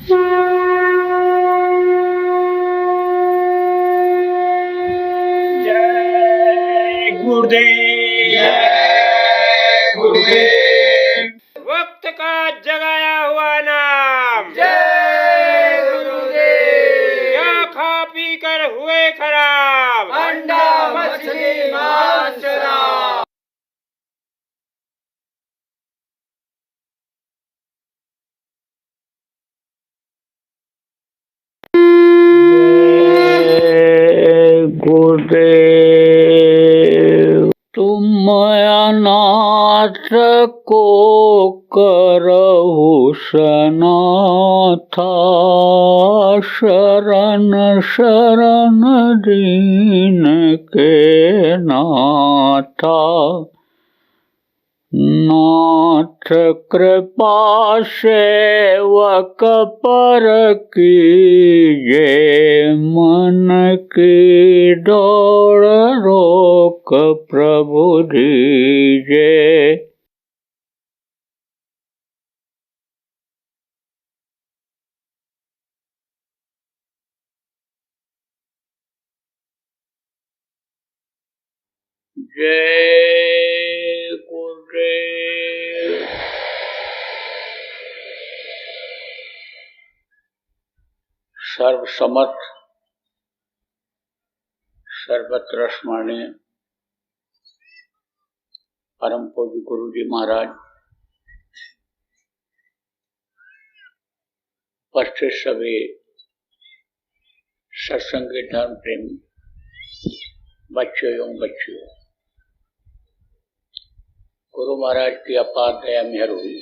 जय गुरुदेव, जय गुरुदेव। वक्त का जगाया हुआ नाम, जय गुरुदेव। क्या खा पी कर हुए खराब, अंडा मछली मांस शराब। गुरुदेव। तुम अनाथ को करहु सनाथा, शरण शरण दीन के नाथा। नाथ कृपा सेवक पर कीजे, मन की दौड़ रोक प्रभु दीजे। जय गुरुदेव। सर्वसमर्थ सर्वत्र स्मरणीय परम पूज्य गुरु जी महाराज, उपस्थित सभी सत्संगी धर्म प्रेमी बच्चों एवं बच्चियों, गुरु महाराज की अपार दया मेहर हुई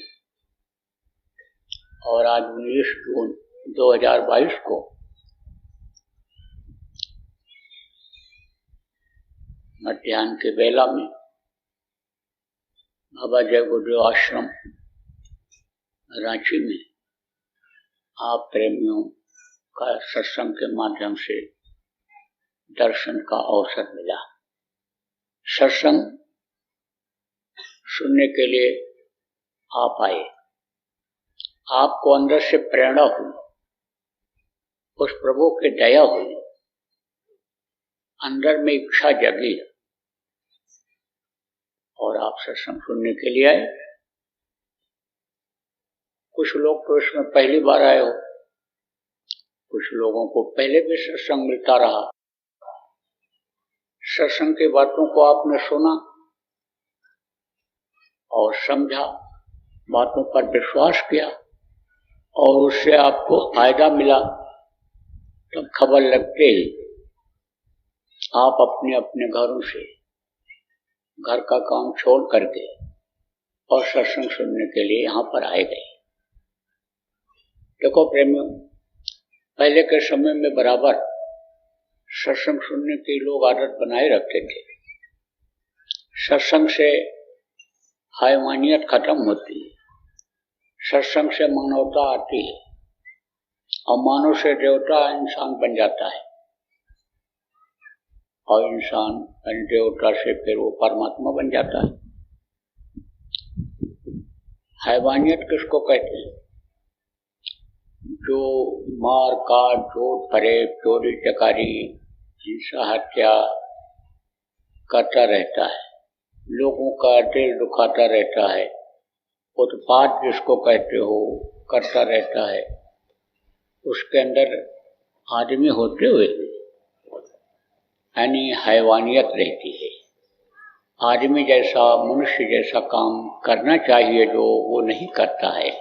और आज 19 जून 2022 को मध्याह्न के बेला में बाबा जय गुरुदेव आश्रम रांची में आप प्रेमियों का सत्संग के माध्यम से दर्शन का अवसर मिला। सत्संग सुनने के लिए आप आए, आपको अंदर से प्रेरणा हुई, उस प्रभु की दया हुई, अंदर में इच्छा जगी और आप सत्संग सुनने के लिए आए। कुछ लोग तो इसमें पहली बार आए हो, कुछ लोगों को पहले भी सत्संग मिलता रहा। सत्संग की बातों को आपने सुना और समझा, बातों पर विश्वास किया और उससे आपको फायदा मिला। तब खबर लगते ही आप अपने अपने घरों से घर का काम छोड़ करके और सत्संग सुनने के लिए यहाँ पर आए गए। देखो प्रेमियों, पहले के समय में बराबर सत्संग सुनने की लोग आदत बनाए रखते थे। सत्संग से हैवानियत खत्म होती है, सत्संग से मानवता आती है और मानव से देवता इंसान बन जाता है और इंसान देवता से फिर वो परमात्मा बन जाता है। हैवानियत किसको कहते हैं? जो मार काट झूठ फरेब चोरी चकारी हिंसा हत्या करता रहता है, लोगों का दिल दुखाता रहता है, उत्पात जिसको कहते हो करता रहता है, उसके अंदर आदमी होते हुए यानी हैवानियत रहती है। आदमी जैसा मनुष्य जैसा काम करना चाहिए जो वो नहीं करता है।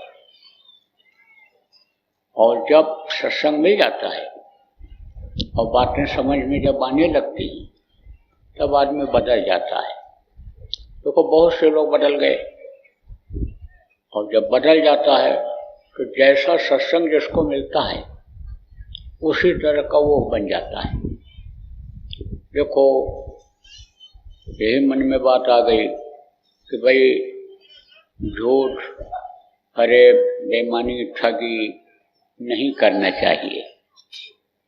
और जब सत्संग मिल जाता है और बातें समझ में जब आने लगती हैं तब आदमी बदल जाता है। देखो बहुत से लोग बदल गए और जब बदल जाता है तो जैसा सत्संग जिसको मिलता है उसी तरह का वो बन जाता है। देखो यही मन में बात आ गई कि भाई झूठ फरेब बेईमानी ठगी नहीं करना चाहिए।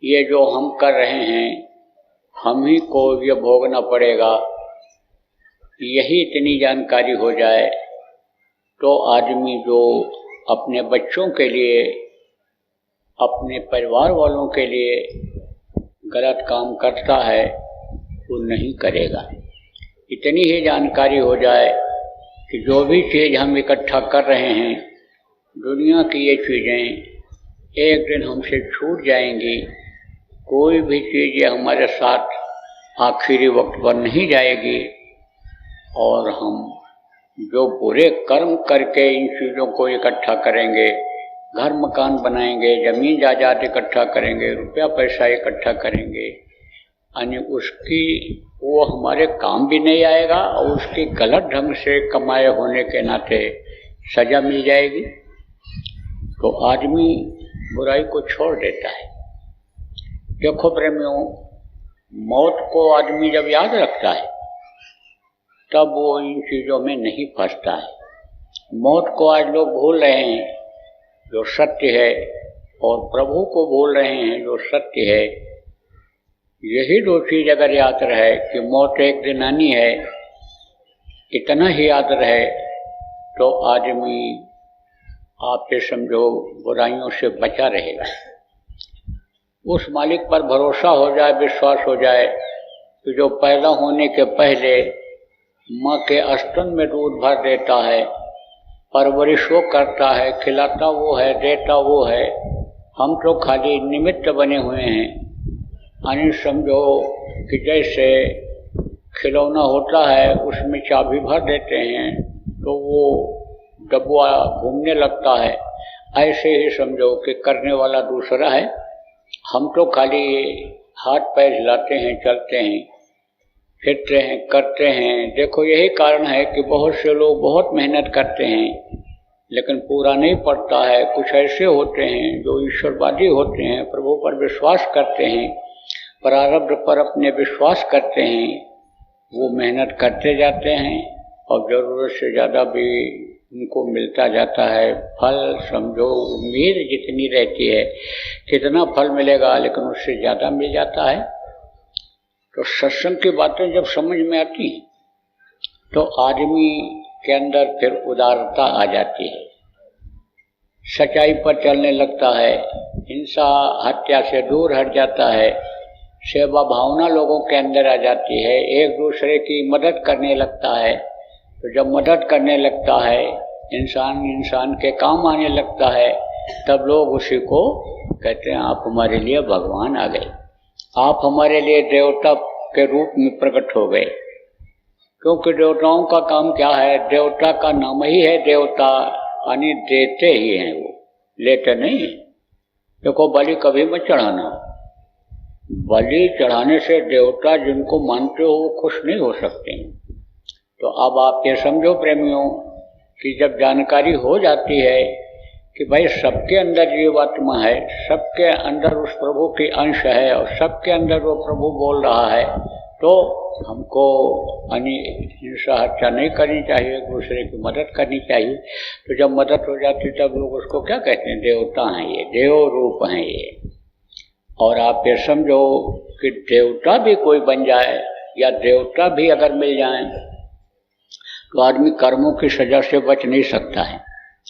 ये जो हम कर रहे हैं हम ही को ये भोगना पड़ेगा, यही इतनी जानकारी हो जाए तो आदमी जो अपने बच्चों के लिए अपने परिवार वालों के लिए गलत काम करता है वो नहीं करेगा। इतनी ही जानकारी हो जाए कि जो भी चीज़ हम इकट्ठा कर रहे हैं, दुनिया की ये चीज़ें एक दिन हमसे छूट जाएंगी। कोई भी चीज़ ये हमारे साथ आखिरी वक्त पर नहीं जाएगी और हम जो बुरे कर्म करके इन चीज़ों को इकट्ठा करेंगे, घर मकान बनाएंगे, ज़मीन जायदाद इकट्ठा करेंगे, रुपया पैसा इकट्ठा करेंगे, यानी उसकी वो हमारे काम भी नहीं आएगा और उसकी गलत ढंग से कमाए होने के नाते सज़ा मिल जाएगी। तो आदमी बुराई को छोड़ देता है। देखो प्रेमियों, मौत को आदमी जब याद रखता है तब वो इन चीज़ों में नहीं फंसता है। मौत को आज लोग भूल रहे हैं जो सत्य है, और प्रभु को भूल रहे हैं जो सत्य है। यही दो चीज़ अगर याद रहे कि मौत एक दिन आनी है, इतना ही याद रहे तो आदमी आप ये समझो बुराइयों से बचा रहेगा। उस मालिक पर भरोसा हो जाए, विश्वास हो जाए कि जो पैदा होने के पहले माँ के स्तन में दूध भर देता है, परवरिश वो करता है, खिलाता वो है, देता वो है, हम तो खाली निमित्त बने हुए हैं। यानी समझो कि जैसे खिलौना होता है उसमें चाबी भर देते हैं तो वो डब्बा घूमने लगता है, ऐसे ही समझो कि करने वाला दूसरा है, हम तो खाली हाथ पैर हिलाते हैं, चलते हैं, फिरते हैं, करते हैं। देखो यही कारण है कि बहुत से लोग बहुत मेहनत करते हैं लेकिन पूरा नहीं पड़ता है। कुछ ऐसे होते हैं जो ईश्वरवादी होते हैं, प्रभु पर विश्वास करते हैं, प्रारब्ध पर अपने विश्वास करते हैं, वो मेहनत करते जाते हैं और ज़रूरत से ज़्यादा भी उनको मिलता जाता है फल। समझो उम्मीद जितनी रहती है कितना फल मिलेगा, लेकिन उससे ज़्यादा मिल जाता है। तो सत्संग की बातें जब समझ में आती हैं तो आदमी के अंदर फिर उदारता आ जाती है, सच्चाई पर चलने लगता है, हिंसा हत्या से दूर हट जाता है, सेवा भावना लोगों के अंदर आ जाती है, एक दूसरे की मदद करने लगता है। तो जब मदद करने लगता है, इंसान के काम आने लगता है, तब लोग उसी को कहते हैं आप हमारे लिए भगवान आ गए, आप हमारे लिए देवता के रूप में प्रकट हो गए। क्योंकि देवताओं का काम क्या है? देवता का नाम ही है देवता, यानी देते ही हैं, वो लेते नहीं है। देखो बलि कभी मत चढ़ाना, बलि चढ़ाने से देवता जिनको मानते हो वो खुश नहीं हो सकते हैं। तो अब आप ये समझो प्रेमियों कि जब जानकारी हो जाती है कि भाई सबके अंदर जीवात्मा है, सबके अंदर उस प्रभु की अंश है और सबके अंदर वो प्रभु बोल रहा है, तो हमको हिंसा हत्या नहीं करनी चाहिए, एक दूसरे की मदद करनी चाहिए। तो जब मदद हो जाती तब लोग उसको क्या कहते हैं? देवता हैं ये, देव रूप हैं ये। और आप ये समझो कि देवता भी कोई बन जाए या देवता भी अगर मिल जाए तो आदमी कर्मों की सजा से बच नहीं सकता है।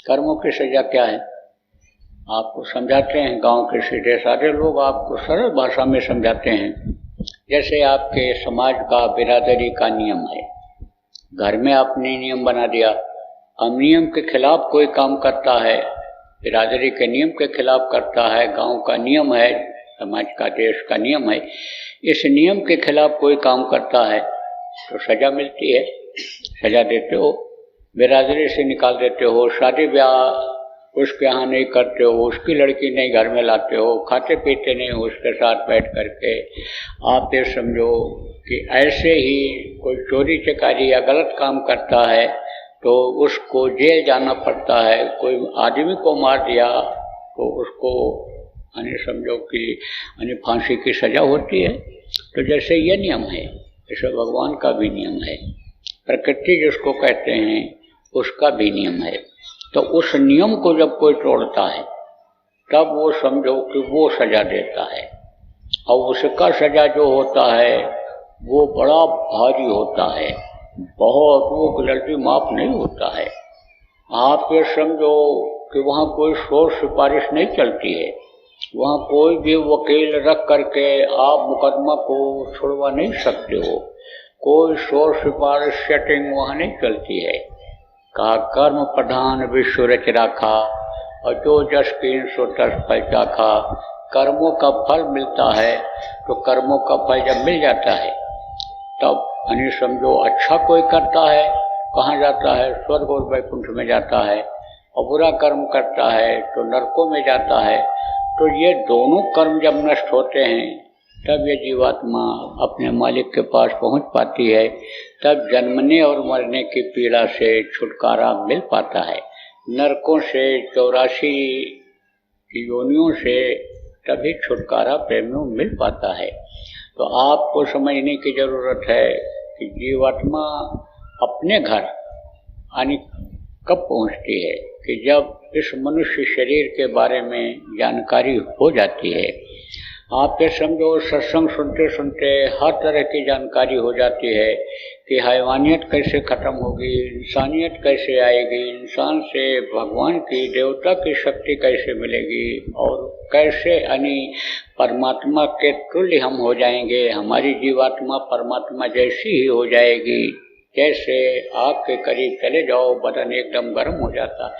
कर्मों की सजा क्या है? आपको समझाते हैं, गांव के सीधे साधे लोग आपको सरल भाषा में समझाते हैं। जैसे आपके समाज का, बिरादरी का नियम है, घर में आपने नियम बना दिया, अब नियम के खिलाफ कोई काम करता है, बिरादरी के नियम के खिलाफ करता है, गांव का नियम है, समाज का, देश का नियम है, इस नियम के खिलाफ कोई काम करता है तो सजा मिलती है। सजा देते हो, बिरादरी से निकाल देते हो, शादी ब्याह उसके यहाँ नहीं करते हो, उसकी लड़की नहीं घर में लाते हो, खाते पीते नहीं हो उसके साथ बैठ करके। आप ये समझो कि ऐसे ही कोई चोरी चकारी या गलत काम करता है तो उसको जेल जाना पड़ता है। कोई आदमी को मार दिया तो उसको समझो कि फांसी की सजा होती है। तो जैसे ये नियम है, जैसे भगवान का भी नियम है, प्रकृति जिसको कहते हैं उसका भी नियम है। तो उस नियम को जब कोई तोड़ता है तब वो समझो कि वो सजा देता है, और उसका सजा जो होता है वो बड़ा भारी होता है, बहुत, वो जल्दी माफ नहीं होता है। आप ये समझो कि वहाँ कोई शोर सिफारिश नहीं चलती है, वहाँ कोई भी वकील रख करके आप मुकदमा को छुड़वा नहीं सकते हो। कोई शोर सिफारिश सेटिंग वहाँ नहीं चलती है। कहा कर्म प्रधान विश्व रच राखा, और जो जस कीन सो तस फल चाखा। कर्मों का फल मिलता है, तो कर्मों का फल जब मिल जाता है तब यानी समझो अच्छा कोई करता है कहाँ जाता है, स्वर्ग और वैकुंठ में जाता है, और बुरा कर्म करता है तो नरकों में जाता है। तो ये दोनों कर्म जब नष्ट होते हैं तब ये जीवात्मा अपने मालिक के पास पहुंच पाती है, तब जन्मने और मरने की पीड़ा से छुटकारा मिल पाता है। नरकों से 84 योनियों से तभी छुटकारा प्रेमियों मिल पाता है। तो आपको समझने की जरूरत है कि जीवात्मा अपने घर यानी कब पहुंचती है कि जब इस मनुष्य शरीर के बारे में जानकारी हो जाती है। आप ये समझो सत्संग सुनते सुनते हर तरह की जानकारी हो जाती है कि हैवानियत कैसे खत्म होगी, इंसानियत कैसे आएगी, इंसान से भगवान की देवता की शक्ति कैसे मिलेगी, और कैसे यानी परमात्मा के तुल्य हम हो जाएंगे। हमारी जीवात्मा परमात्मा जैसी ही हो जाएगी। जैसे आग के करीब चले जाओ बदन एकदम गर्म हो जाता है,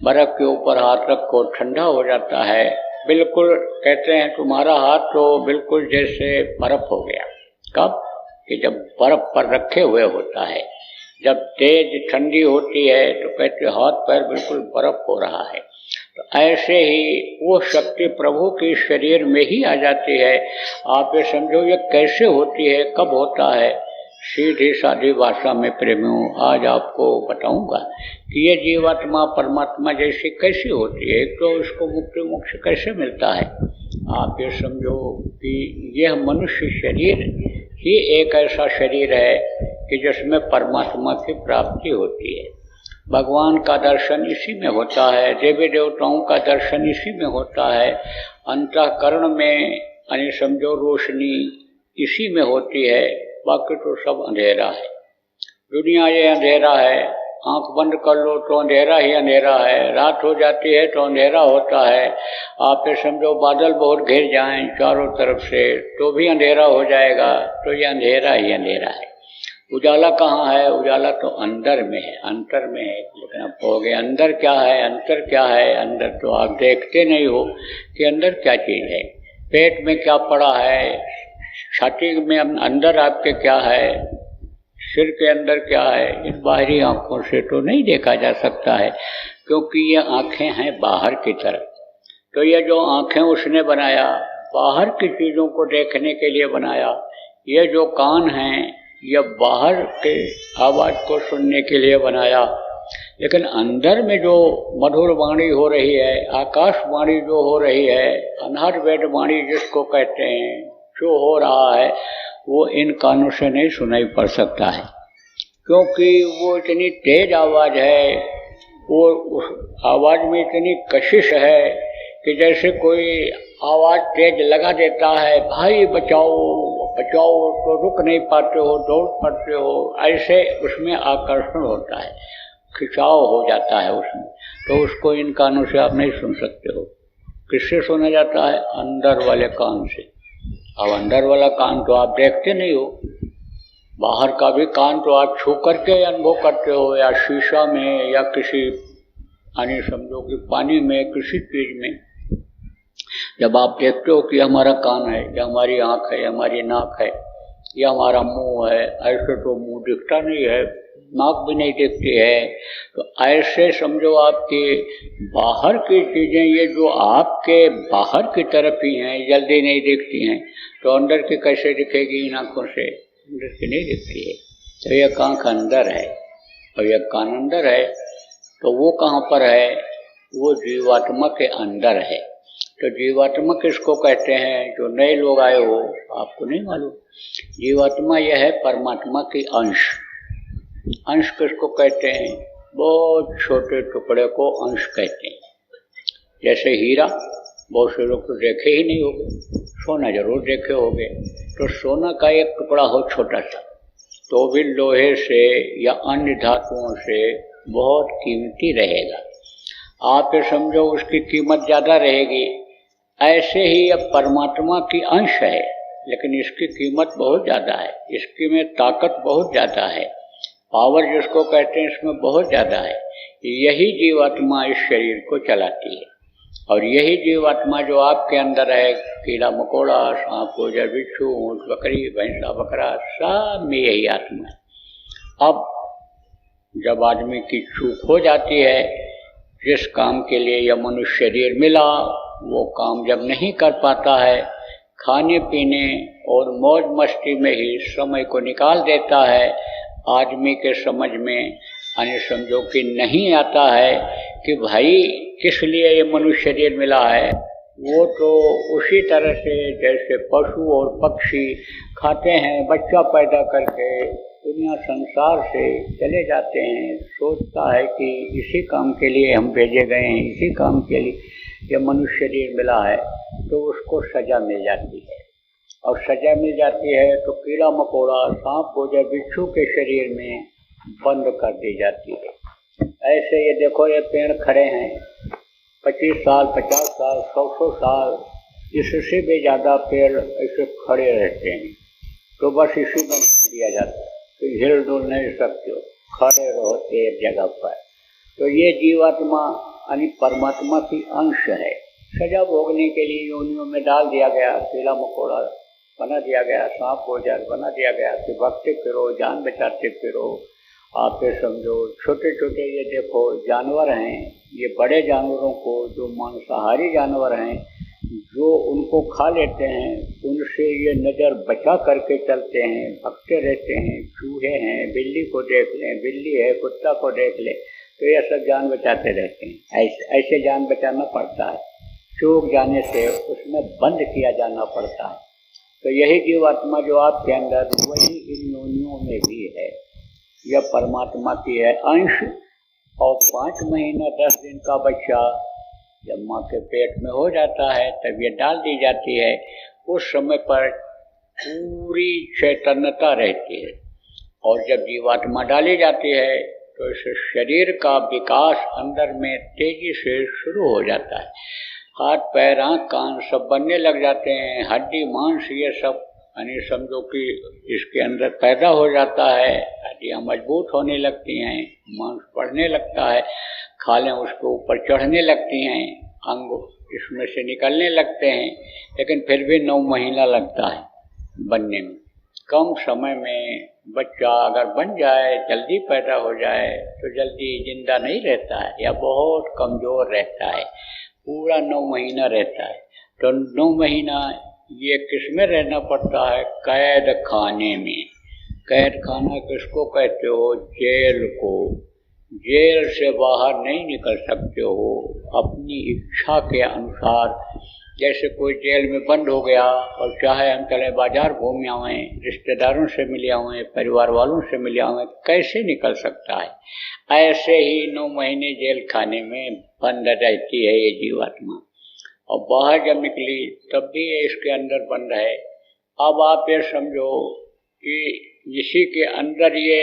बर्फ के ऊपर हाथ रखो ठंडा हो जाता है, बिल्कुल कहते हैं तुम्हारा हाथ तो बिल्कुल जैसे बर्फ हो गया। कब कि जब बर्फ पर रखे हुए होता है, जब तेज ठंडी होती है तो कहते हाथ पैर बिल्कुल बर्फ हो रहा है। तो ऐसे ही वो शक्ति प्रभु के शरीर में ही आ जाती है। आप ये समझो ये कैसे होती है, कब होता है। सीधी सादी भाषा में प्रेमियों आज आपको बताऊंगा कि ये जीवात्मा परमात्मा जैसी कैसी होती है। एक तो इसको मुक्ति मोक्ष कैसे मिलता है। आप ये समझो कि यह मनुष्य शरीर ही एक ऐसा शरीर है कि जिसमें परमात्मा की प्राप्ति होती है। भगवान का दर्शन इसी में होता है, देवी देवताओं का दर्शन इसी में होता है। अंतःकरण में यानी समझो रोशनी इसी में होती है, बाकी तो सब अंधेरा है। दुनिया ये अंधेरा है, आंख बंद कर लो तो अंधेरा ही अंधेरा है, रात हो जाती है तो अंधेरा होता है। आप ये समझो बादल बहुत घिर जाएं चारों तरफ से तो भी अंधेरा हो जाएगा, तो ये अंधेरा ही अंधेरा है। उजाला कहाँ है? उजाला तो अंदर में है, अंतर में है। लेकिन आप कहोगे अंदर क्या है, अंतर क्या है? अंदर तो आप देखते नहीं हो कि अंदर क्या चीज़ है। पेट में क्या पड़ा है, छाती में अंदर आपके क्या है, सिर के अंदर क्या है, इन बाहरी आंखों से तो नहीं देखा जा सकता है, क्योंकि ये आंखें हैं बाहर की तरफ। तो ये जो आंखें उसने बनाया बाहर की चीज़ों को देखने के लिए बनाया। ये जो कान हैं ये बाहर के आवाज़ को सुनने के लिए बनाया। लेकिन अंदर में जो मधुर वाणी हो रही है, आकाशवाणी जो हो रही है, अनहद वेद वाणी जिसको कहते हैं, जो हो रहा है वो इन कानों से नहीं सुनाई पड़ सकता है, क्योंकि वो इतनी तेज आवाज़ है, वो उस आवाज़ में इतनी कशिश है कि जैसे कोई आवाज़ तेज लगा देता है, भाई बचाओ बचाओ, तो रुक नहीं पाते हो, दौड़ पड़ते हो। ऐसे उसमें आकर्षण होता है, खिंचाव हो जाता है उसमें, तो उसको इन कानों से आप नहीं सुन सकते हो। किससे सुना जाता है? अंदर वाले कान से। अब अंदर वाला कान तो आप देखते नहीं हो, बाहर का भी कान तो आप छू करके अनुभव करते हो, या शीशा में या किसी यानी समझो कि पानी में किसी चीज़ में जब आप देखते हो कि हमारा कान है, या हमारी आँख है, हमारी नाक है, या हमारा मुंह है, ऐसे तो मुंह दिखता नहीं है, नाक भी नहीं दिखती है। तो ऐसे समझो आपके बाहर की चीज़ें ये जो आपके बाहर की तरफ ही हैं, जल्दी नहीं दिखती हैं, तो अंदर की कैसे दिखेगी इन आँखों से? अंदर की नहीं दिखती है। तो यह आँख अंदर है और यह कान अंदर है, तो वो कहाँ पर है? वो जीवात्मा के अंदर है। तो जीवात्मा किसको कहते हैं? जो नए लोग आए हो आपको नहीं मालूम, जीवात्मा यह है परमात्मा की अंश। अंश किसको कहते हैं? बहुत छोटे टुकड़े को अंश कहते हैं। जैसे हीरा, बहुत से लोग तो देखे ही नहीं होंगे, सोना जरूर देखे होंगे। तो सोना का एक टुकड़ा हो छोटा सा, तो भी लोहे से या अन्य धातुओं से बहुत कीमती रहेगा। आप ये समझो उसकी कीमत ज़्यादा रहेगी। ऐसे ही अब परमात्मा की अंश है, लेकिन इसकी कीमत बहुत ज़्यादा है, इसकी में ताकत बहुत ज़्यादा है, पावर जिसको कहते हैं इसमें बहुत ज़्यादा है। यही जीवात्मा इस शरीर को चलाती है, और यही जीवात्मा जो आपके अंदर है, कीड़ा मकोड़ा, सांप गोजर बिच्छू, ऊँट बकरी, भैंसा बकरा, सब में यही आत्मा है। अब जब आदमी की चूक हो जाती है, जिस काम के लिए यह मनुष्य शरीर मिला वो काम जब नहीं कर पाता है, खाने पीने और मौज मस्ती में ही समय को निकाल देता है, आदमी के समझ में यानी समझो कि नहीं आता है कि भाई किस लिए ये मनुष्य शरीर मिला है। वो तो उसी तरह से जैसे पशु और पक्षी खाते हैं, बच्चा पैदा करके दुनिया संसार से चले जाते हैं, सोचता है कि इसी काम के लिए हम भेजे गए हैं, इसी काम के लिए ये मनुष्य शरीर मिला है, तो उसको सजा मिल जाती है। और सजा मिल जाती है तो कीड़ा मकोड़ा, सांप गोजर बिच्छू के शरीर में बंद कर दी जाती है। ऐसे ये देखो, ये पेड़ खड़े हैं 25 साल, 50 साल, 100 साल, इससे भी ज़्यादा पेड़ ऐसे खड़े रहते हैं, तो बस इसी में दिया जाता है, तो हिल डुल नहीं सकते हो, खड़े रहते एक जगह पर। तो ये जीवात्मा यानी परमात्मा की अंश है। सजा भोगने के लिए योनियों में डाल दिया गया, कीड़ा मकोड़ा बना दिया गया, सांप गोजर बना दिया गया कि भगते फिरो, जान बचाते फिरो। आप ये समझो छोटे छोटे ये देखो जानवर हैं, ये बड़े जानवरों को जो मांसाहारी जानवर हैं, जो उनको खा लेते हैं, उनसे ये नज़र बचा करके चलते हैं, भगते रहते हैं। चूहे हैं, बिल्ली को देख लें, बिल्ली है, कुत्ता को देख लें, तो ये सब जान बचाते रहते हैं। ऐसे जान बचाना पड़ता है, चूक जाने से उसमें बंद किया जाना पड़ता है। तो यही जीवात्मा जो आपके अंदर, वही इन योनियों में भी है, यह परमात्मा की है अंश। और 5 महीना 10 दिन का बच्चा जब माँ के पेट में हो जाता है, तब ये डाल दी जाती है। उस समय पर पूरी चैतन्यता रहती है, और जब जीवात्मा डाली जाती है तो इस शरीर का विकास अंदर में तेजी से शुरू हो जाता है। हाथ पैर आँख कान सब बनने लग जाते हैं, हड्डी मांस ये सब यानी समझो कि इसके अंदर पैदा हो जाता है, हड्डियाँ मजबूत होने लगती हैं, मांस बढ़ने लगता है, खालें उसके ऊपर चढ़ने लगती हैं, अंग इसमें से निकलने लगते हैं। लेकिन फिर भी 9 महीना लगता है बनने में। कम समय में बच्चा अगर बन जाए, जल्दी पैदा हो जाए, तो जल्दी जिंदा नहीं रहता है या बहुत कमज़ोर रहता है, पूरा 9 महीना रहता है। तो 9 महीना ये किस में रहना पड़ता है? कैद खाने में। कैद खाना किसको कहते हो? जेल को। जेल से बाहर नहीं निकल सकते हो अपनी इच्छा के अनुसार। जैसे कोई जेल में बंद हो गया और चाहे हम चले बाजार घूम आवें, रिश्तेदारों से मिल आवें, परिवार वालों से मिल आवें, कैसे निकल सकता है? ऐसे ही 9 महीने जेल खाने में बंद रहती है ये जीवात्मा, और बाहर जब निकली तब भी ये इसके अंदर बंद है। अब आप ये समझो कि इसी के अंदर ये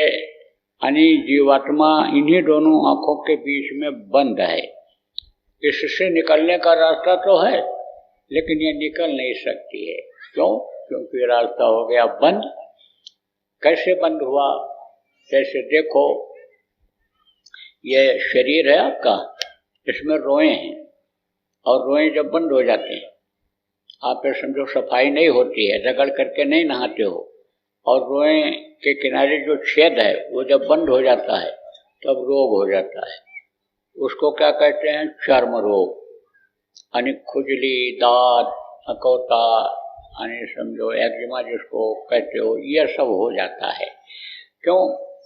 यानी जीवात्मा इन्हीं दोनों आँखों के बीच में बंद है। इससे निकलने का रास्ता तो है, लेकिन ये निकल नहीं सकती है। क्यों? क्योंकि रास्ता हो गया बंद। कैसे बंद हुआ? जैसे देखो, ये शरीर है आपका, इसमें रोए हैं, और रोए जब बंद हो जाते हैं, आप ये समझो सफाई नहीं होती है, रगड़ करके नहीं नहाते हो, और रोए के किनारे जो छेद है वो जब बंद हो जाता है तब रोग हो जाता है। उसको क्या कहते हैं? चर्म रोग, यानी खुजली, दाद, अकौता, यानी समझो एक्जिमा जिसको कहते हो, यह सब हो जाता है। क्यों?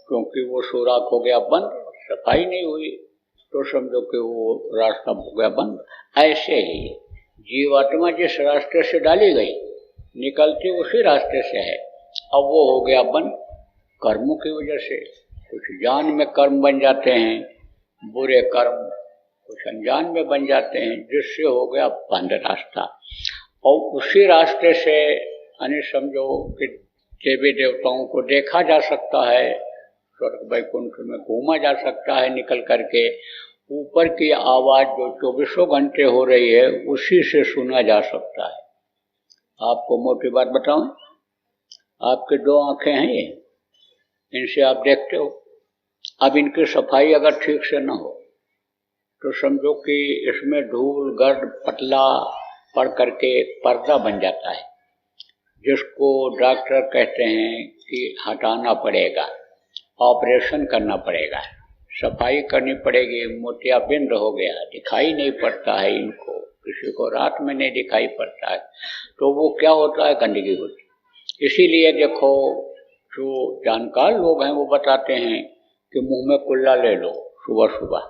क्योंकि वो सुराख हो गया बंद, सफाई नहीं हुई, तो समझो कि वो रास्ता हो गया बंद। ऐसे ही जीवात्मा जिस रास्ते से डाली गई, निकलती उसी रास्ते से है, अब वो हो गया बंद कर्मों की वजह से। कुछ जान में कर्म बन जाते हैं, बुरे कर्म, कुछ अनजान में बन जाते हैं, जिससे हो गया बंद रास्ता। और उसी रास्ते से यानी समझो कि देवी देवताओं को देखा जा सकता है, स्वर्ग वैकुंठ में घूमा जा सकता है निकल करके। ऊपर की आवाज जो 24 घंटे हो रही है उसी से सुना जा सकता है। आपको मोटी बात बताऊं, आपके 2 आंखें हैं ये, इनसे आप देखते हो। अब इनकी सफाई अगर ठीक से न हो तो समझो कि इसमें धूल गर्द पतला पड़ करके पर्दा बन जाता है, जिसको डॉक्टर कहते हैं कि हटाना पड़ेगा, ऑपरेशन करना पड़ेगा, सफाई करनी पड़ेगी। मोतियाबिंद हो गया, दिखाई नहीं पड़ता है इनको, किसी को रात में नहीं दिखाई पड़ता है, तो वो क्या होता है, गंदगी होती है। इसीलिए देखो जो जानकार लोग हैं वो बताते हैं कि मुंह में कुल्ला ले लो सुबह सुबह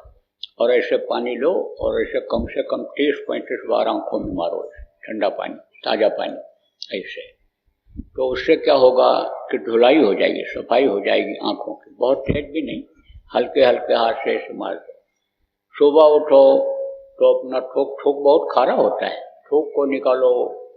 और ऐसे पानी लो और ऐसे कम से कम 30-35 बार आंखों में मारो, ठंडा पानी, ताज़ा पानी ऐसे। तो उससे क्या होगा कि धुलाई हो जाएगी, सफाई हो जाएगी आंखों की। बहुत तेज भी नहीं, हल्के हल्के हाथ से ऐसे मार दो। सुबह उठो तो अपना थूक बहुत खारा होता है, थूक को निकालो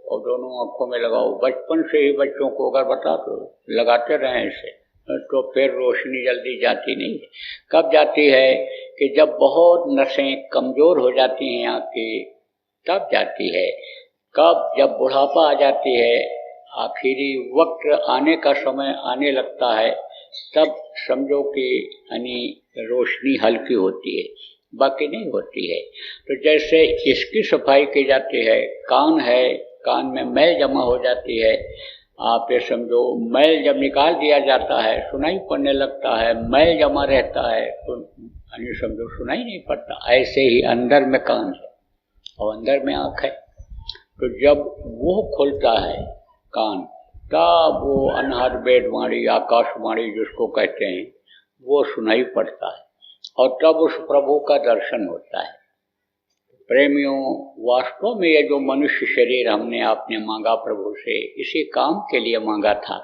और दोनों आंखों में लगाओ। बचपन से ही बच्चों को अगर बता तो लगाते रहें ऐसे, तो फिर रोशनी जल्दी जाती नहीं है। कब जाती है कि जब बहुत नसें कमजोर हो जाती हैं आँख की, तब जाती है। कब, जब बुढ़ापा आ जाती है, आखिरी वक्त आने का समय आने लगता है, तब समझो कि यानी रोशनी हल्की होती है, बाकी नहीं होती है। तो जैसे इसकी सफाई की जाती है, कान है, कान में मैल जमा हो जाती है, आप ये समझो मैल जब निकाल दिया जाता है सुनाई पड़ने लगता है, मैल जमा रहता है तो यानी समझो सुनाई नहीं पड़ता। ऐसे ही अंदर में कान है और अंदर में आँख है, तो जब वो खुलता है कान, तब वो अनहद वेदवाणी, आकाशवाणी जिसको कहते हैं, वो सुनाई पड़ता है और तब उस प्रभु का दर्शन होता है। प्रेमियों, वास्तव में ये जो मनुष्य शरीर हमने आपने मांगा प्रभु से, इसी काम के लिए मांगा था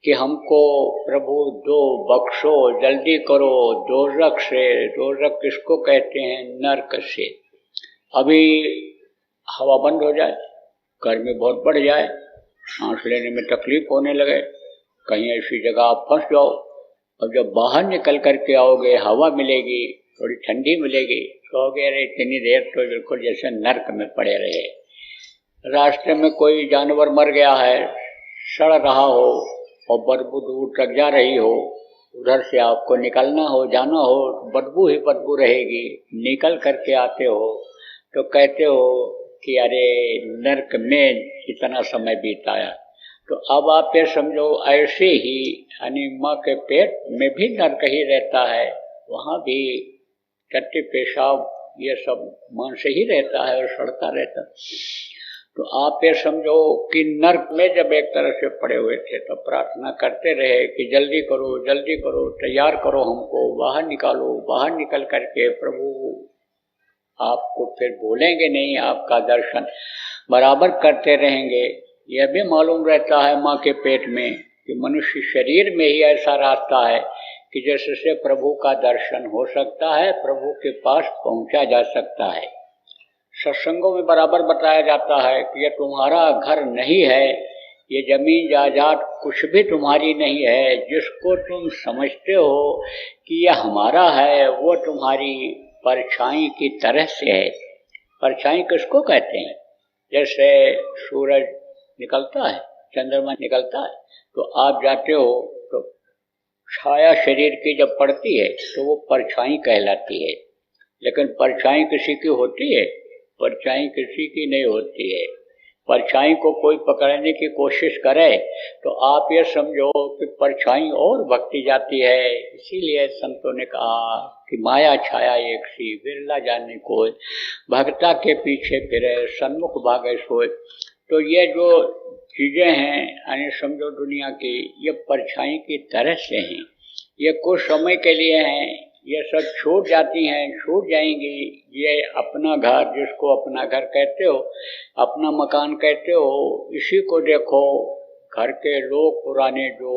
कि हमको प्रभु दो, बख्शो, जल्दी करो दोजख से। दोजख किसको कहते हैं, नरक से। अभी हवा बंद हो जाए, गर्मी बहुत बढ़ जाए, सांस लेने में तकलीफ होने लगे, कहीं ऐसी जगह आप फंस जाओ, अब जब बाहर निकल करके आओगे, हवा मिलेगी, थोड़ी ठंडी मिलेगी, कहोगे अरे इतनी देर तो बिल्कुल जैसे नर्क में पड़े रहे। रास्ते में कोई जानवर मर गया है, सड़ रहा हो और बदबू दूर तक जा रही हो, उधर से आपको निकलना हो, जाना हो, बदबू ही बदबू रहेगी। निकल करके आते हो तो कहते हो कि अरे नर्क में इतना समय बीताया। तो अब आप ये समझो ऐसे ही यानी माँ के पेट में भी नर्क ही रहता है, वहाँ भी टट्टी पेशाब ये सब मन से ही रहता है और सड़ता रहता। तो आप ये समझो कि नर्क में जब एक तरह से पड़े हुए थे तो प्रार्थना करते रहे कि जल्दी करो, जल्दी करो, तैयार करो हमको, बाहर निकालो। बाहर निकल करके प्रभु आपको फिर भूलेंगे नहीं, आपका दर्शन बराबर करते रहेंगे। यह भी मालूम रहता है माँ के पेट में कि मनुष्य शरीर में ही ऐसा रास्ता है कि जिससे प्रभु का दर्शन हो सकता है, प्रभु के पास पहुंचा जा सकता है। सत्संगों में बराबर बताया जाता है कि यह तुम्हारा घर नहीं है, ये जमीन जायदाद कुछ भी तुम्हारी नहीं है। जिसको तुम समझते हो कि यह हमारा है, वो तुम्हारी परछाई की तरह से है। परछाई किसको कहते हैं? जैसे सूरज निकलता है, चंद्रमा निकलता है, तो आप जाते हो तो छाया शरीर की जब पड़ती है तो वो परछाई कहलाती है। लेकिन परछाई किसी की होती है? परछाई किसी की नहीं होती है। परछाई को कोई पकड़ने की कोशिश करे तो आप ये समझो कि परछाई और भक्ति जाती है। इसीलिए संतों ने कहा कि माया छाया एक सी, बिरला जाने कोई, भक्ता के पीछे फिरे, सन्मुख भागे सोए। तो ये जो चीजें हैं यानी समझो दुनिया की, ये परछाई की तरह से हैं। ये कुछ समय के लिए हैं, ये सब छूट जाती हैं, छूट जाएंगी। ये अपना घर, जिसको अपना घर कहते हो, अपना मकान कहते हो, इसी को देखो। घर के लोग पुराने जो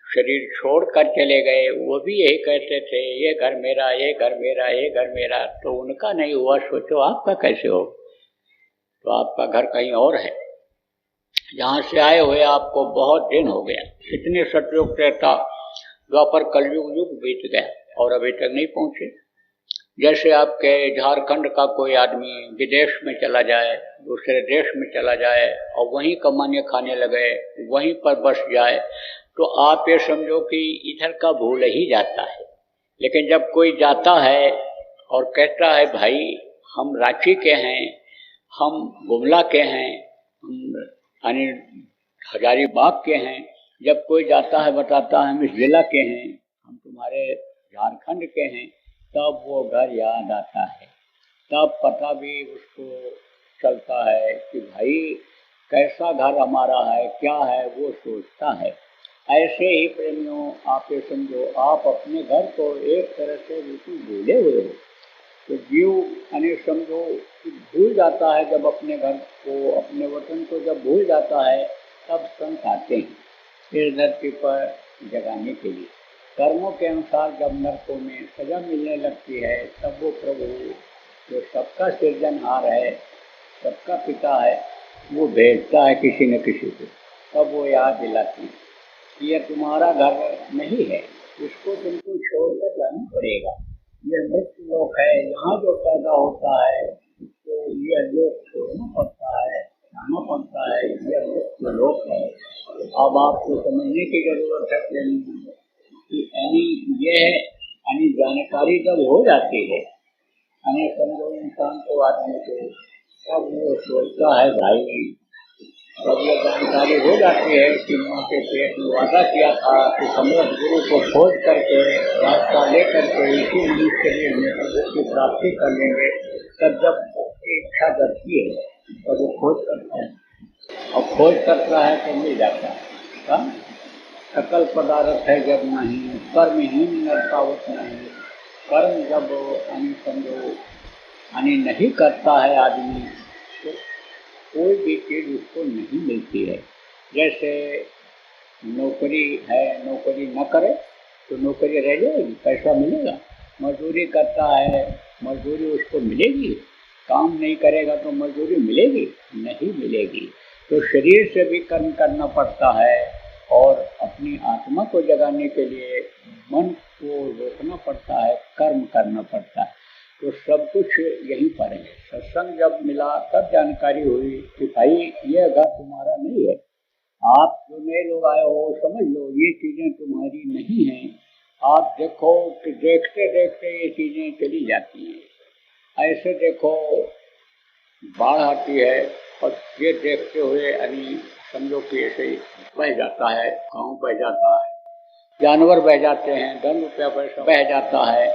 शरीर छोड़ कर चले गए, वो भी यही कहते थे, ये घर मेरा, ये घर मेरा, ये घर मेरा। तो उनका नहीं हुआ, सोचो आपका कैसे हो? तो आपका घर कहीं और है। जहाँ से आए हुए आपको बहुत दिन हो गया। इतने सतयुग त्रेता द्वापर कलयुग युग बीत गया और अभी तक नहीं पहुँचे। जैसे आपके झारखंड का कोई आदमी विदेश में चला जाए, दूसरे देश में चला जाए और वहीं कमाने खाने लगे, वहीं पर बस जाए, तो आप ये समझो कि इधर का भूल ही जाता है। लेकिन जब कोई जाता है और कहता है भाई हम रांची के हैं, हम गुमला के हैं, हम यानी हजारीबाग के हैं, जब कोई जाता है बताता है हम इस जिला के हैं, हम तुम्हारे झारखंड के हैं, तब वो घर याद आता है, तब पता भी उसको चलता है कि भाई कैसा घर हमारा है, क्या है, वो सोचता है। ऐसे ही प्रेमियों आप ये समझो आप अपने घर को एक तरह से बिल्कुल भूले हुए हो, तो जीव यानी समझो कि भूल जाता है। जब अपने घर को, अपने वतन को जब भूल जाता है, तब संत आते हैं इस धरती पर जगाने के लिए। कर्मों के अनुसार जब नरकों में सजा मिलने लगती है, तब वो प्रभु जो सबका सृजनहार है, सबका पिता है, वो भेजता है किसी न किसी को, तब वो याद दिलाती है कि यह तुम्हारा घर नहीं है, इसको तुमको छोड़कर जाना पड़ेगा। यह मृत्यु लोक है, यहाँ जो पैदा होता है उसको यह लोक छोड़ना पड़ता है, जाना पड़ता है, यह मृत्यु लोक है। अब आपको समझने की जरूरत है कि यानी जानकारी जब हो जाती है, यानी समझो इंसान को, आदमी को, तब वो सोचता है भाई, जब ये जानकारी हो जाती है कि माँ के पेट में वादा किया था कि समर्थ गुरु को खोज करके रास्ता ले करके इसी मनुष्य शरीर में प्रभु की प्राप्ति कर लेंगे, तब जब उसकी इच्छा करती है तब वो खोज करता है, और खोज करता है तो मिल जाता है। सकल पदार्थ है जब नहीं, कर्महीन नरकावत नहीं। कर्म जब समझो नहीं करता है आदमी, तो कोई भी चीज उसको नहीं मिलती है। जैसे नौकरी है, नौकरी न करे तो नौकरी रह जाएगी, पैसा मिलेगा। मजदूरी करता है, मजदूरी उसको मिलेगी। काम नहीं करेगा तो मजदूरी मिलेगी? नहीं मिलेगी। तो शरीर से भी कर्म करना पड़ता है, और अपनी आत्मा को जगाने के लिए मन को रोकना पड़ता है, कर्म करना पड़ता है। तो सब कुछ यहीं पर है। सत्संग जब मिला तब जानकारी हुई कि भाई ये घर तुम्हारा नहीं है, आप जो नए लोग आए हो समझ लो ये चीजें तुम्हारी नहीं हैं। आप देखो कि देखते देखते ये चीजें चली जाती हैं। ऐसे देखो बाढ़ आती है और ये देखते हुए यानी समझो कि ऐसे ही बह जाता है, गाँव बह जाता है, जानवर बह जाते हैं, धन रुपया पैसा बह जाता है,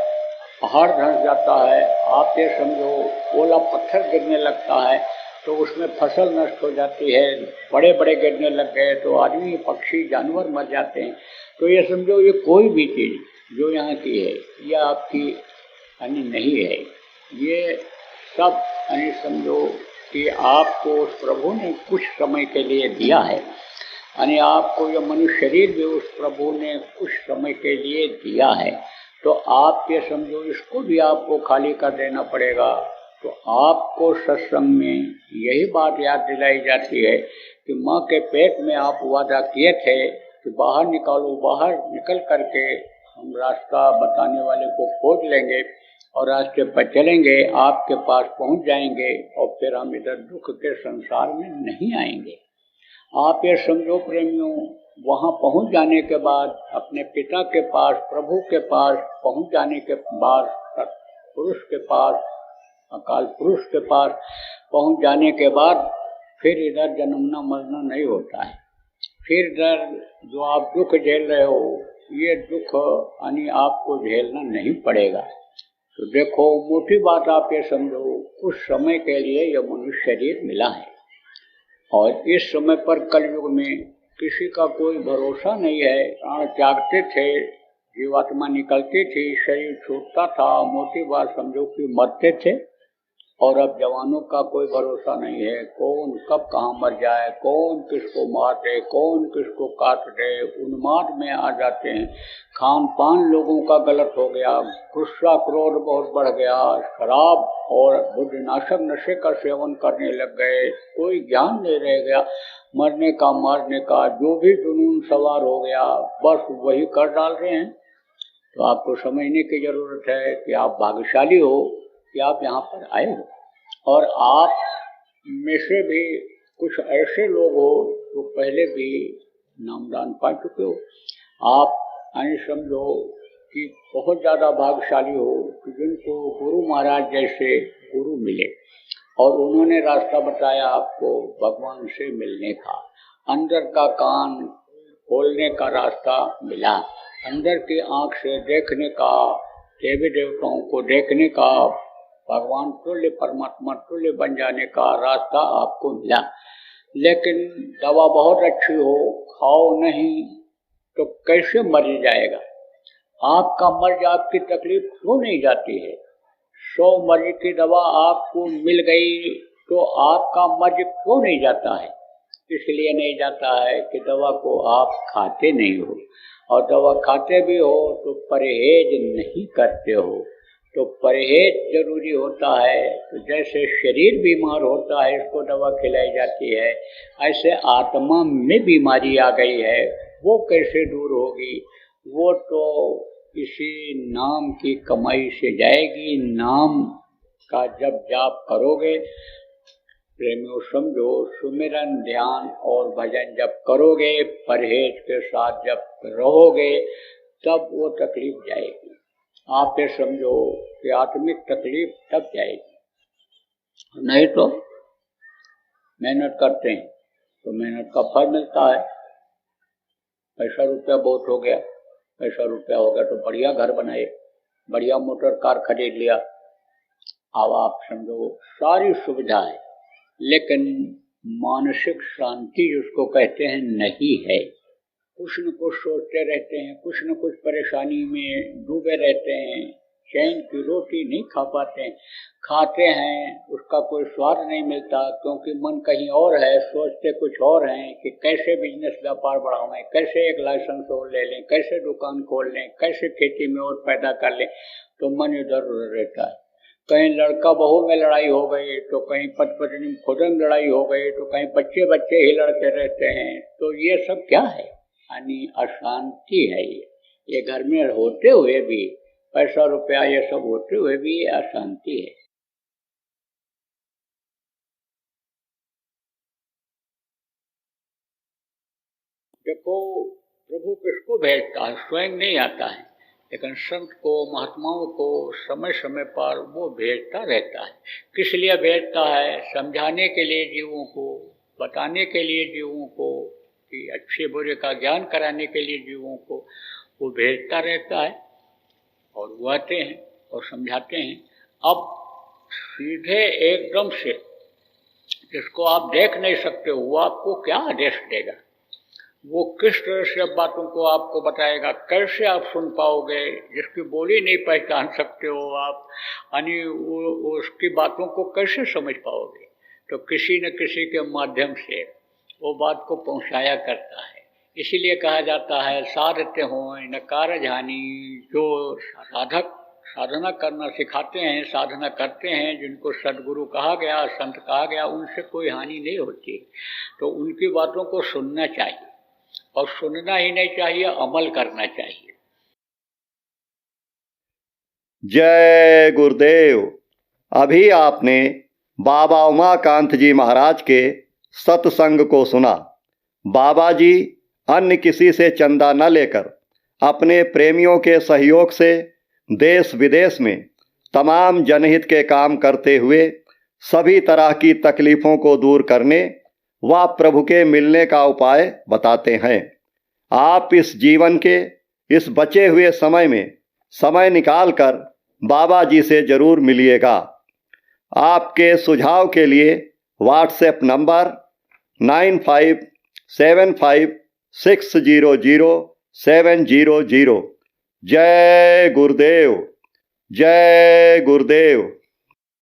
पहाड़ धंस जाता है। आप ये समझो ओला पत्थर गिरने लगता है तो उसमें फसल नष्ट हो जाती है, बड़े बड़े गिरने लग गए तो आदमी पक्षी जानवर मर जाते हैं। तो ये समझो ये कोई भी चीज़ जो यहाँ की है ये आपकी यानी नहीं है। ये सब यानी समझो कि आपको उस प्रभु ने कुछ समय के लिए दिया है, यानी आपको यह मनुष्य शरीर भी उस प्रभु ने कुछ समय के लिए दिया है। तो आप ये समझो इसको भी आपको खाली कर देना पड़ेगा। तो आपको सत्संग में यही बात याद दिलाई जाती है कि माँ के पेट में आप वादा किए थे कि बाहर निकालो, बाहर निकल करके हम रास्ता बताने वाले को खोज लेंगे और रास्ते पर चलेंगे, आपके पास पहुँच जाएंगे और फिर हम इधर दुख के संसार में नहीं आएंगे। आप ये समझो प्रेमियों, वहाँ पहुँच जाने के बाद अपने पिता के पास, प्रभु के पास पहुँच जाने के बाद, पुरुष के पास, अकाल पुरुष के पास पहुँच जाने के बाद फिर इधर जन्मना मरना नहीं होता है। फिर इधर जो आप दुख झेल रहे हो ये दुख यानी आपको झेलना नहीं पड़ेगा। तो देखो मोटी बात आप ये समझो, कुछ समय के लिए यह मनुष्य शरीर मिला है और इस समय पर कलयुग में किसी का कोई भरोसा नहीं है। प्राण त्यागते थे, जीवात्मा निकलती थी, शरीर छूटता था, मोटी बात समझो कि मरते थे। और अब जवानों का कोई भरोसा नहीं है, कौन कब कहाँ मर जाए, कौन किसको मार दे, कौन किसको काट दे, उन्माद में आ जाते हैं। खान पान लोगों का गलत हो गया, गुस्सा क्रोध बहुत बढ़ गया, शराब और बुद्धिनाशक नशे का सेवन करने लग गए, कोई ज्ञान नहीं रह गया, मरने का मारने का जो भी जुनून सवार हो गया बस वही कर डाल रहे हैं। तो आपको समझने की जरूरत है कि आप भाग्यशाली हो कि आप यहाँ पर आए हो, और आप में से भी कुछ ऐसे लोग हो जो पहले भी नामदान पा चुके हो। आप यानी समझो कि बहुत ज़्यादा भाग्यशाली हो कि जिनको गुरु महाराज जैसे गुरु मिले और उन्होंने रास्ता बताया आपको भगवान से मिलने का, अंदर का कान खोलने का रास्ता मिला, अंदर की आँख से देखने का, देवी देवताओं को देखने का, भगवान तुल्य परमात्मा तुल्य बन जाने का रास्ता आपको मिला। लेकिन दवा बहुत अच्छी हो, खाओ नहीं तो कैसे मर जाएगा? आपका मर्ज आपकी तकलीफ क्यों नहीं जाती है? 100 मर्ज की दवा आपको मिल गई तो आपका मर्ज क्यों नहीं जाता है? इसलिए नहीं जाता है कि दवा को आप खाते नहीं हो, और दवा खाते भी हो तो परहेज नहीं करते हो। तो परहेज जरूरी होता है। तो जैसे शरीर बीमार होता है, इसको दवा खिलाई जाती है, ऐसे आत्मा में बीमारी आ गई है, वो कैसे दूर होगी? वो तो इसी नाम की कमाई से जाएगी। नाम का जब जाप करोगे, प्रेमियों समझो, सुमिरन ध्यान और भजन जब करोगे, परहेज के साथ जब रहोगे, तब वो तकलीफ जाएगी। आप ये समझो कि आत्मिक तकलीफ तब जाएगी। नहीं तो मेहनत करते हैं तो मेहनत का फल मिलता है। पैसा रुपया बहुत हो गया, पैसा रुपया हो गया तो बढ़िया घर बनाए, बढ़िया मोटर कार खरीद लिया, अब आप समझो सारी सुविधा है, लेकिन मानसिक शांति जिसको कहते हैं नहीं है। कुछ न कुछ सोचते रहते हैं, कुछ न कुछ परेशानी में डूबे रहते हैं, चैन की रोटी नहीं खा पाते हैं, खाते हैं उसका कोई स्वाद नहीं मिलता, क्योंकि मन कहीं और है, सोचते कुछ और हैं कि कैसे बिजनेस व्यापार बढ़ावें, कैसे एक लाइसेंस और ले लें, कैसे दुकान खोल लें, कैसे खेती में और पैदा कर लें, तो मन इधर उधर रहता है। कहीं लड़का बहू में लड़ाई हो गई, तो कहीं पति पत्नी खुद में लड़ाई हो गई, तो कहीं बच्चे बच्चे ही लड़ते रहते हैं। तो ये सब क्या है? यानी अशांति है। ये घर में होते हुए भी, पैसा रुपया ये सब होते हुए भी ये अशांति है। देखो, प्रभु किसको भेजता है? स्वयं नहीं आता है, लेकिन संत को, महात्माओं को समय समय पर वो भेजता रहता है। किस लिए भेजता है? समझाने के लिए जीवों को, बताने के लिए जीवों को, कि अच्छे बुरे का ज्ञान कराने के लिए जीवों को वो भेजता रहता है, और वो आते हैं और समझाते हैं। अब सीधे एकदम से जिसको आप देख नहीं सकते हो, वो आपको क्या आदेश देगा? वो किस तरह से अब बातों को आपको बताएगा? कैसे आप सुन पाओगे? जिसकी बोली नहीं पहचान सकते हो आप, यानी उसकी बातों को कैसे समझ पाओगे? तो किसी न किसी के माध्यम से वो बात को पहुंचाया करता है। इसीलिए कहा जाता है साधते हो न कारज हानि। जो साधक साधना करना सिखाते हैं, साधना करते हैं, जिनको सदगुरु कहा गया, संत कहा गया, उनसे कोई हानि नहीं होती। तो उनकी बातों को सुनना चाहिए, और सुनना ही नहीं चाहिए, अमल करना चाहिए। जय गुरुदेव। अभी आपने बाबा उमाकांत जी महाराज के सत्संग को सुना। बाबा जी अन्य किसी से चंदा न लेकर अपने प्रेमियों के सहयोग से देश विदेश में तमाम जनहित के काम करते हुए सभी तरह की तकलीफ़ों को दूर करने व प्रभु के मिलने का उपाय बताते हैं। आप इस जीवन के इस बचे हुए समय में समय निकालकर बाबा जी से जरूर मिलिएगा। आपके सुझाव के लिए व्हाट्सएप नंबर 9575600700। जय गुरुदेव, जय गुरुदेव।